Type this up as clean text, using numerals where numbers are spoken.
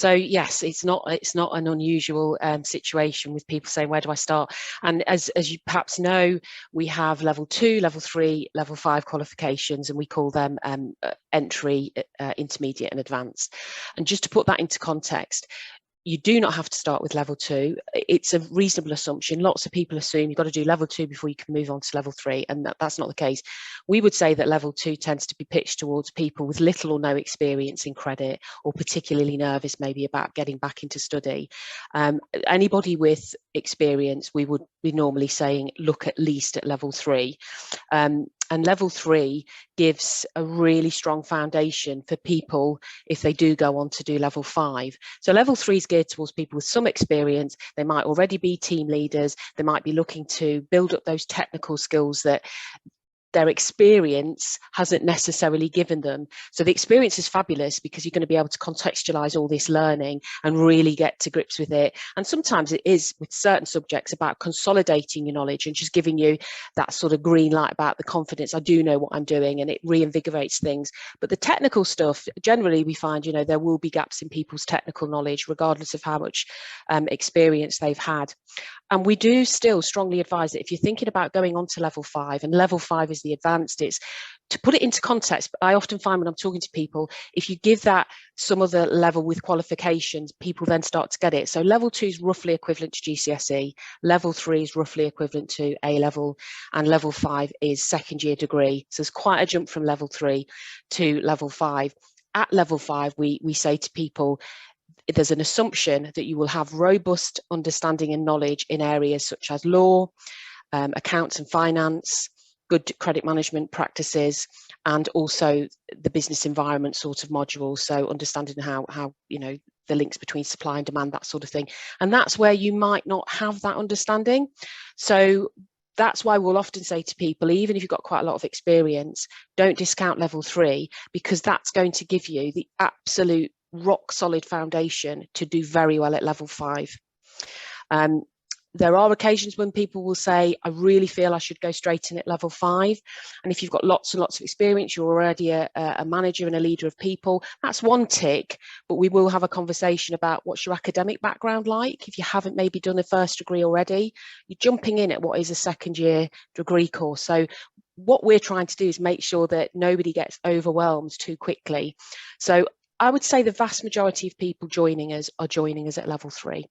So yes, it's not an unusual situation with people saying, where do I start? And as you perhaps know, we have level 2, level 3, level 5 qualifications, and we call them entry, intermediate and advanced. And just to put that into context, you do not have to start with level 2. It's a reasonable assumption. Lots of people assume you've got to do level 2 before you can move on to level 3, and that's not the case. We would say that level 2 tends to be pitched towards people with little or no experience in credit, or particularly nervous maybe about getting back into study. Anybody with experience, we would be normally saying look at least at level 3. And level 3 gives a really strong foundation for people if they do go on to do level 5. So level 3 is geared towards people with some experience. They might already be team leaders. They might be looking to build up those technical skills that their experience hasn't necessarily given them. So the experience is fabulous because you're going to be able to contextualize all this learning and really get to grips with it. And sometimes it is, with certain subjects, about consolidating your knowledge and just giving you that sort of green light about the confidence. I do know what I'm doing, and it reinvigorates things. But the technical stuff, generally we find, there will be gaps in people's technical knowledge, regardless of how much experience they've had. And we do still strongly advise that if you're thinking about going on to level 5, and level 5 is the advanced, it's to put it into context. I often find when I'm talking to people, if you give that some other level with qualifications, people then start to get it. So level 2 is roughly equivalent to GCSE, level 3 is roughly equivalent to A level, and level 5 is second year degree. So there's quite a jump from level 3 to level 5. At level 5, we say to people, there's an assumption that you will have robust understanding and knowledge in areas such as law, accounts and finance, good credit management practices, and also the business environment sort of module. So understanding how the links between supply and demand, that sort of thing. And that's where you might not have that understanding. So that's why we'll often say to people, even if you've got quite a lot of experience, don't discount level 3, because that's going to give you the absolute rock solid foundation to do very well at level 5. There are occasions when people will say, I really feel I should go straight in at level 5. And if you've got lots and lots of experience, you're already a manager and a leader of people, that's one tick. But we will have a conversation about what's your academic background like. If you haven't maybe done a first degree already, you're jumping in at what is a second year degree course. So what we're trying to do is make sure that nobody gets overwhelmed too quickly. So I would say the vast majority of people joining us are joining us at level 3.